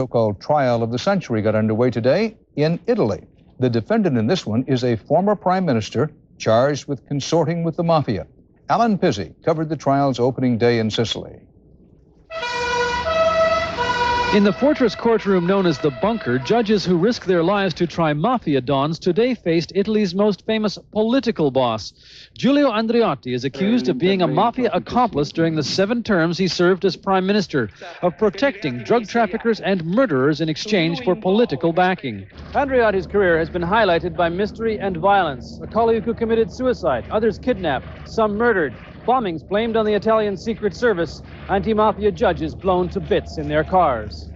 So-called trial of the century got underway today in Italy. The defendant in this one is a former prime minister charged with consorting with the mafia. Alan Pizzi covered the trial's opening day in Sicily. In the fortress courtroom known as the Bunker, judges who risk their lives to try mafia dons today faced Italy's most famous political boss. Giulio Andreotti is accused of being a mafia accomplice during the 7 terms he served as prime minister, of protecting drug traffickers and murderers in exchange for political backing. Andreotti's career has been highlighted by mystery and violence. A colleague who committed suicide, others kidnapped, some murdered. Bombings blamed on the Italian Secret Service, anti-mafia judges blown to bits in their cars.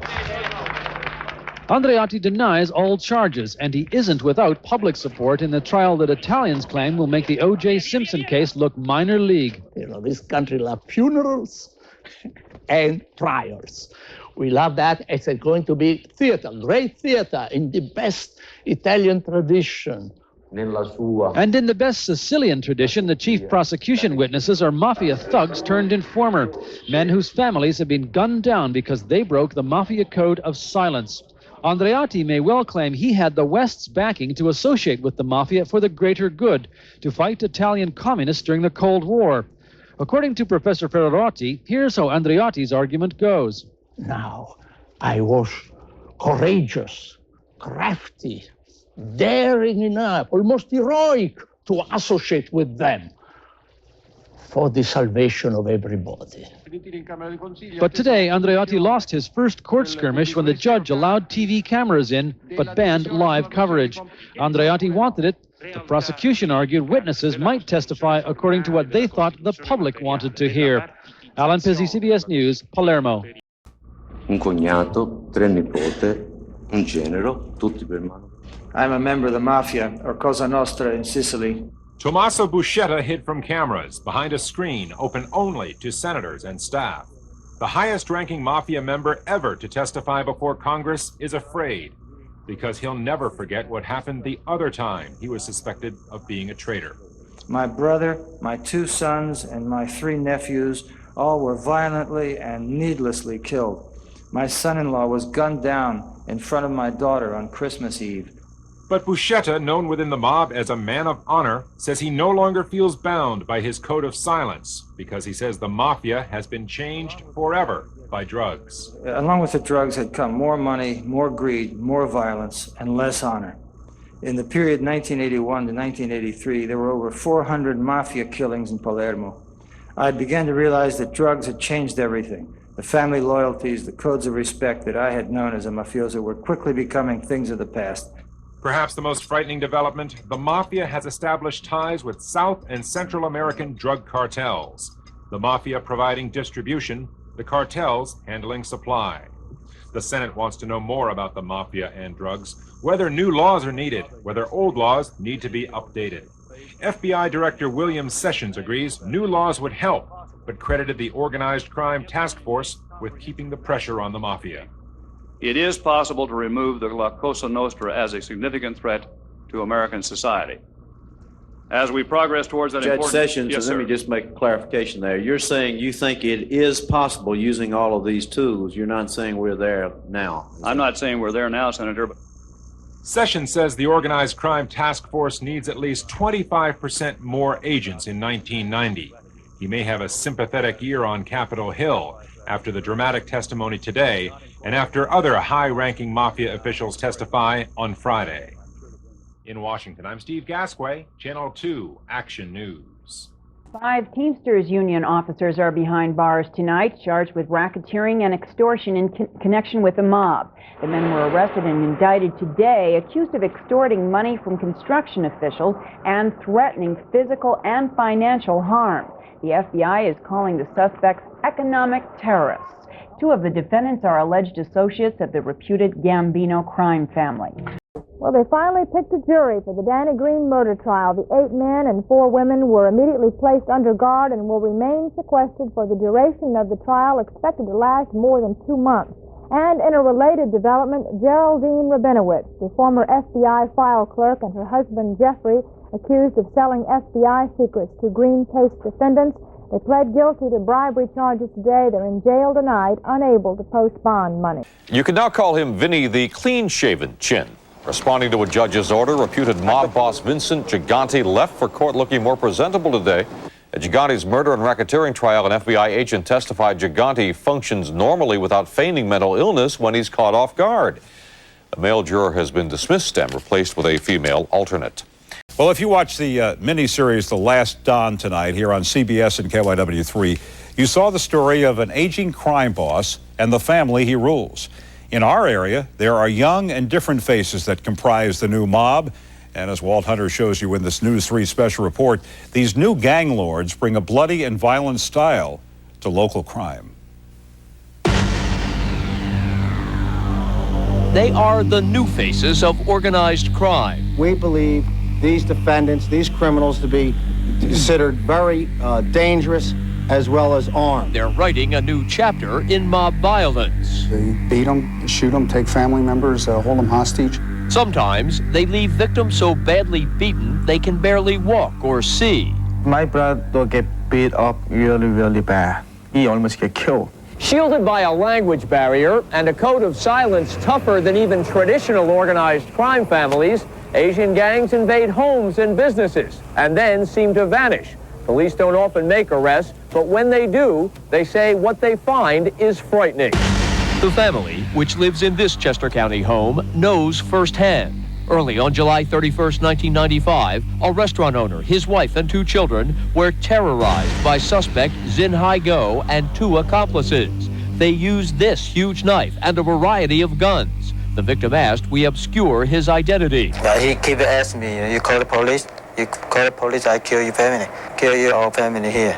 Andreotti denies all charges, and he isn't without public support in the trial that Italians claim will make the O.J. Simpson case look minor league. You know, this country loves funerals and trials. We love that. It's going to be theater, great theater in the best Italian tradition. And in the best Sicilian tradition, the chief prosecution witnesses are mafia thugs turned informer, men whose families have been gunned down because they broke the mafia code of silence. Andreotti may well claim he had the West's backing to associate with the mafia for the greater good, to fight Italian communists during the Cold War. According to Professor Ferrarotti, here's how Andreotti's argument goes. Now, I was courageous, crafty, daring enough, almost heroic, to associate with them for the salvation of everybody. But today, Andreotti lost his first court skirmish when the judge allowed TV cameras in, but banned live coverage. Andreotti wanted it. The prosecution argued witnesses might testify according to what they thought the public wanted to hear. Alan Pizzi, CBS News, Palermo. Un cognato, 3 nipote, un genero, tutti per mano. I'm a member of the Mafia, or Cosa Nostra in Sicily. Tommaso Buscetta hid from cameras behind a screen open only to senators and staff. The highest-ranking Mafia member ever to testify before Congress is afraid because he'll never forget what happened the other time he was suspected of being a traitor. My brother, my 2 sons, and my 3 nephews all were violently and needlessly killed. My son-in-law was gunned down in front of my daughter on Christmas Eve. But Buscetta, known within the mob as a man of honor, says he no longer feels bound by his code of silence because he says the mafia has been changed forever by drugs. Along with the drugs had come more money, more greed, more violence, and less honor. In the period 1981 to 1983, there were over 400 mafia killings in Palermo. I began to realize that drugs had changed everything. The family loyalties, the codes of respect that I had known as a mafioso were quickly becoming things of the past. Perhaps the most frightening development, the mafia has established ties with South and Central American drug cartels. The mafia providing distribution, the cartels handling supply. The Senate wants to know more about the mafia and drugs, whether new laws are needed, whether old laws need to be updated. FBI Director William Sessions agrees new laws would help, but credited the Organized Crime Task Force with keeping the pressure on the mafia. It is possible to remove the La Cosa Nostra as a significant threat to American society. As we progress towards that Judge important... Sessions, yes, let me sir. just make a clarification there. You're saying you think it is possible using all of these tools. You're not saying we're there now. I'm not saying we're there now, Senator, but... Sessions says the Organized Crime Task Force needs at least 25% more agents in 1990. He may have a sympathetic ear on Capitol Hill after the dramatic testimony today and after other high-ranking mafia officials testify on Friday. In Washington, I'm Steve Gasquet, Channel 2 Action News. 5 Teamsters Union officers are behind bars tonight, charged with racketeering and extortion in connection with the mob. The men were arrested and indicted today, accused of extorting money from construction officials and threatening physical and financial harm. The FBI is calling the suspects economic terrorists. 2 of the defendants are alleged associates of the reputed Gambino crime family. Well, they finally picked a jury for the Danny Greene murder trial. The 8 men and 4 women were immediately placed under guard and will remain sequestered for the duration of the trial, expected to last more than 2 months. And in a related development, Geraldine Rabinowitz, the former FBI file clerk, and her husband Jeffrey, accused of selling FBI secrets to Greene case defendants. They pled guilty to bribery charges today. They're in jail tonight, unable to post bond money. You can now call him Vinny the Clean-Shaven Chin. Responding to a judge's order, reputed mob boss Vincent Gigante left for court looking more presentable today. At Gigante's murder and racketeering trial, an FBI agent testified Gigante functions normally without feigning mental illness when he's caught off guard. A male juror has been dismissed and replaced with a female alternate. Well, if you watch the miniseries The Last Don tonight here on CBS and KYW3, you saw the story of an aging crime boss and the family he rules. In our area, there are young and different faces that comprise the new mob. And as Walt Hunter shows you in this News 3 special report, these new gang lords bring a bloody and violent style to local crime. They are the new faces of organized crime. We believe these defendants, these criminals, to be considered very dangerous as well as armed. They're writing a new chapter in mob violence. They beat them, shoot them, take family members, hold them hostage. Sometimes they leave victims so badly beaten they can barely walk or see. My brother get beat up really bad. He almost get killed. Shielded by a language barrier and a code of silence tougher than even traditional organized crime families, Asian gangs invade homes and businesses and then seem to vanish. Police don't often make arrests, but when they do, they say what they find is frightening. The family, which lives in this Chester County home, knows firsthand. Early on July 31st, 1995, a restaurant owner, his wife, and 2 children were terrorized by suspect Zin Hai Go and 2 accomplices. They used this huge knife and a variety of guns. The victim asked we obscure his identity. He keep asking me, you call the police? You call the police, I kill your family. Kill your whole family here.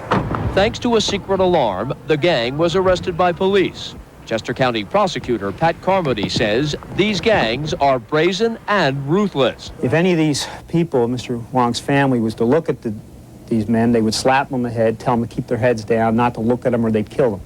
Thanks to a secret alarm, the gang was arrested by police. Chester County prosecutor Pat Carmody says these gangs are brazen and ruthless. If any of these people, Mr. Wong's family, was to look at these men, they would slap them on the head, tell them to keep their heads down, not to look at them, or they'd kill them.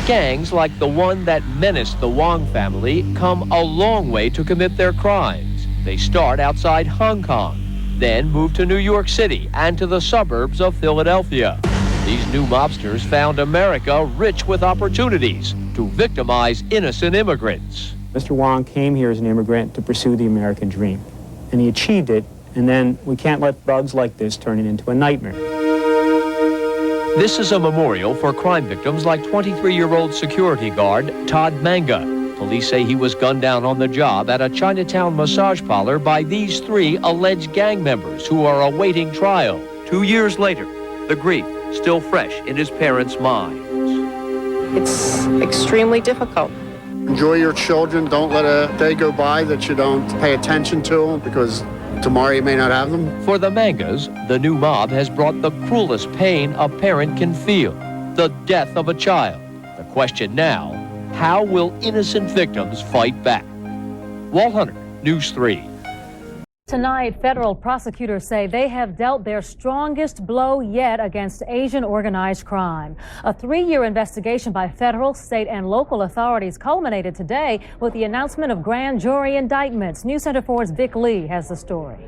Gangs like the one that menaced the Wong family come a long way to commit their crimes. They start outside Hong Kong, then move to New York City and to the suburbs of Philadelphia. These new mobsters found America rich with opportunities to victimize innocent immigrants. Mr. Wong came here as an immigrant to pursue the American dream, and he achieved it, and then we can't let thugs like this turn it into a nightmare. This is a memorial for crime victims like 23-year-old security guard Todd Manga. Police say he was gunned down on the job at a Chinatown massage parlor by these 3 alleged gang members who are awaiting trial. 2 years later, the grief still fresh in his parents' minds. It's extremely difficult. Enjoy your children. Don't let a day go by that you don't pay attention to them, because tomorrow you may not have them. For the Mangas, the new mob has brought the cruelest pain a parent can feel, the death of a child. The question now, how will innocent victims fight back? Walt Hunter, News 3. Tonight, federal prosecutors say they have dealt their strongest blow yet against Asian organized crime. A 3-year investigation by federal, state, and local authorities culminated today with the announcement of grand jury indictments. News Center 4's Vic Lee has the story.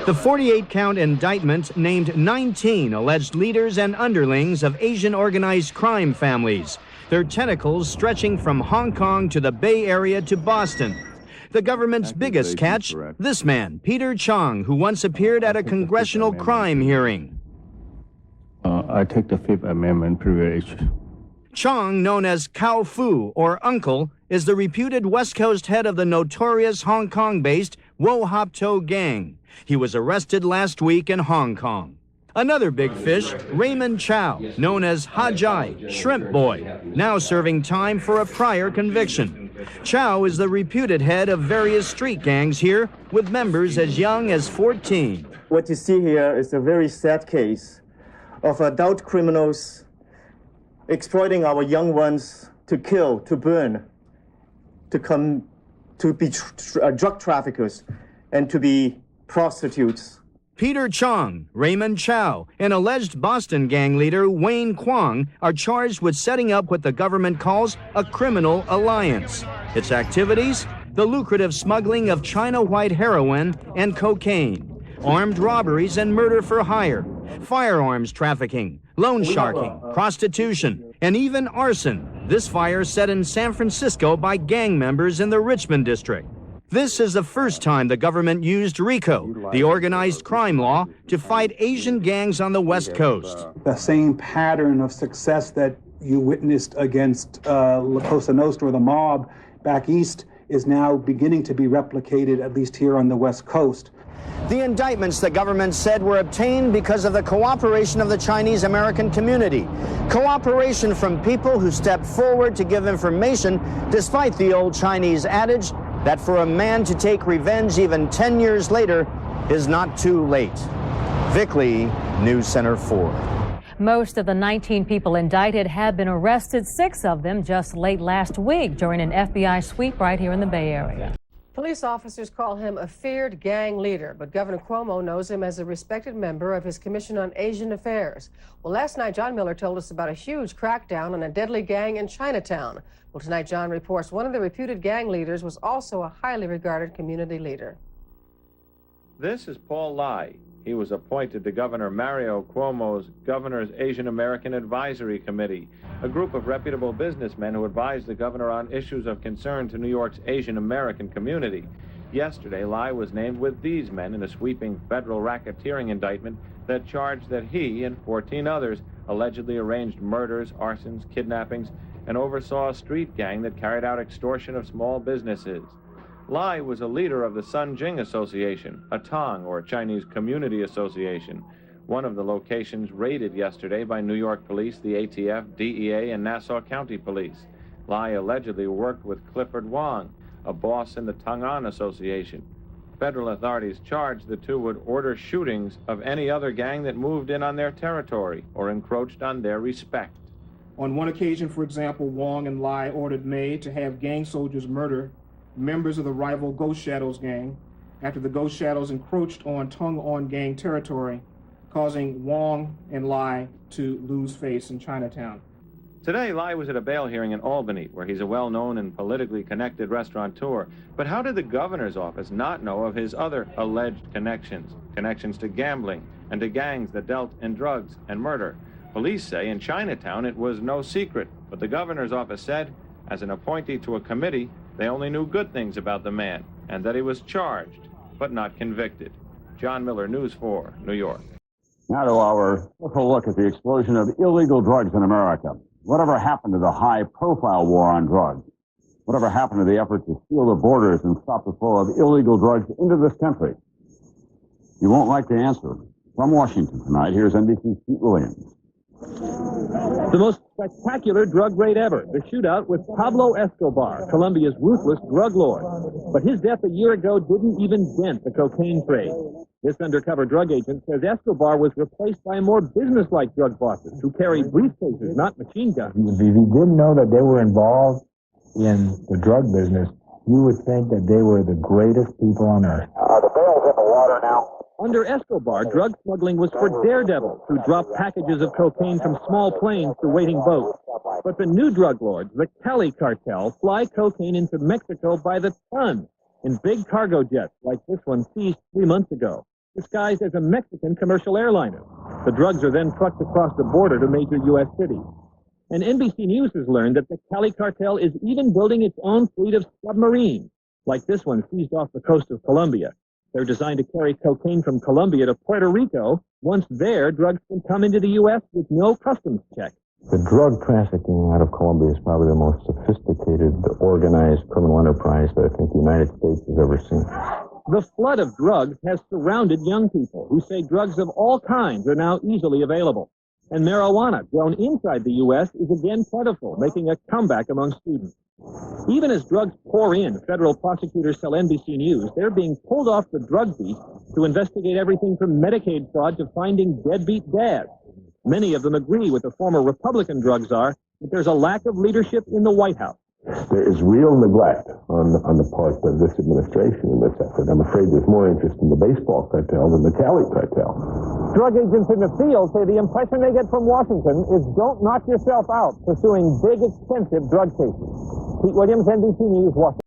The 48-count indictment named 19 alleged leaders and underlings of Asian organized crime families, their tentacles stretching from Hong Kong to the Bay Area to Boston. The government's biggest catch, this man, Peter Chong, who once appeared at a congressional crime hearing. I take the Fifth Amendment privilege. Chong, known as Kao Fu, or Uncle, is the reputed West Coast head of the notorious Hong Kong-based Wo Hop To gang. He was arrested last week in Hong Kong. Another big fish, Raymond Chow, known as Hajai, Shrimp Boy, now serving time for a prior conviction. Chow is the reputed head of various street gangs here, with members as young as 14. What you see here is a very sad case of adult criminals exploiting our young ones to kill, to burn, to be drug traffickers, and to be prostitutes. Peter Chong, Raymond Chow, and alleged Boston gang leader Wayne Kwong are charged with setting up what the government calls a criminal alliance. Its activities? The lucrative smuggling of China white heroin and cocaine, armed robberies and murder for hire, firearms trafficking, loan sharking, prostitution, and even arson. This fire set in San Francisco by gang members in the Richmond district. This is the first time the government used RICO, the organized crime law, to fight Asian gangs on the West Coast. The same pattern of success that you witnessed against La Cosa Nostra, the mob back east, is now beginning to be replicated, at least here on the West Coast. The indictments, the government said, were obtained because of the cooperation of the Chinese American community. Cooperation from people who stepped forward to give information, despite the old Chinese adage that for a man to take revenge even 10 years later is not too late. Vic Lee, News Center 4. Most of the 19 people indicted have been arrested, 6 of them just late last week during an FBI sweep right here in the Bay Area. Police officers call him a feared gang leader, but Governor Cuomo knows him as a respected member of his Commission on Asian Affairs. Well, last night, John Miller told us about a huge crackdown on a deadly gang in Chinatown. Well, tonight, John reports one of the reputed gang leaders was also a highly regarded community leader. This is Paul Lai. He was appointed to Governor Mario Cuomo's Governor's Asian American Advisory Committee, a group of reputable businessmen who advise the governor on issues of concern to New York's Asian American community. Yesterday, Lai was named with these men in a sweeping federal racketeering indictment that charged that he and 14 others allegedly arranged murders, arsons, kidnappings, and oversaw a street gang that carried out extortion of small businesses. Lai was a leader of the Sun Jing Association, a Tong, or Chinese Community Association, one of the locations raided yesterday by New York police, the ATF, DEA, and Nassau County Police. Lai allegedly worked with Clifford Wong, a boss in the Tong'an Association. Federal authorities charged the two would order shootings of any other gang that moved in on their territory or encroached on their respect. On one occasion, for example, Wong and Lai ordered May to have gang soldiers murder members of the rival Ghost Shadows gang after the Ghost Shadows encroached on Tong'an gang territory, causing Wong and Lai to lose face in Chinatown. Today, Lai was at a bail hearing in Albany, where he's a well-known and politically connected restaurateur. But how did the governor's office not know of his other alleged connections to gambling and to gangs that dealt in drugs and murder? Police say in Chinatown it was no secret, but the governor's office said, as an appointee to a committee, they only knew good things about the man, and that he was charged, but not convicted. John Miller, News 4, New York. Now to our look at the explosion of illegal drugs in America. Whatever happened to the high-profile war on drugs? Whatever happened to the effort to seal the borders and stop the flow of illegal drugs into this country? You won't like the answer. From Washington tonight, here's NBC's Pete Williams. The most spectacular drug raid ever, the shootout with Pablo Escobar, Colombia's ruthless drug lord. But his death a year ago didn't even dent the cocaine trade. This undercover drug agent says Escobar was replaced by more business-like drug bosses who carry briefcases, not machine guns. If you didn't know that they were involved in the drug business, you would think that they were the greatest people on earth. The barrel's in the water now. Under Escobar, drug smuggling was for daredevils who dropped packages of cocaine from small planes to waiting boats. But the new drug lords, the Cali Cartel, fly cocaine into Mexico by the ton in big cargo jets like this one seized 3 months ago, disguised as a Mexican commercial airliner. The drugs are then trucked across the border to major U.S. cities. And NBC News has learned that the Cali Cartel is even building its own fleet of submarines, like this one seized off the coast of Colombia. They're designed to carry cocaine from Colombia to Puerto Rico. Once there, drugs can come into the U.S. with no customs check. The drug trafficking out of Colombia is probably the most sophisticated, organized criminal enterprise that I think the United States has ever seen. The flood of drugs has surrounded young people who say drugs of all kinds are now easily available. And marijuana, grown inside the U.S., is again plentiful, making a comeback among students. Even as drugs pour in, federal prosecutors tell NBC News they're being pulled off the drug beat to investigate everything from Medicaid fraud to finding deadbeat dads. Many of them agree with the former Republican drug czar that there's a lack of leadership in the White House. There is real neglect on the part of this administration in this effort. I'm afraid there's more interest in the baseball cartel than the Cali cartel. Drug agents in the field say the impression they get from Washington is don't knock yourself out pursuing big, expensive drug cases. Pete Williams, NBC News, Washington.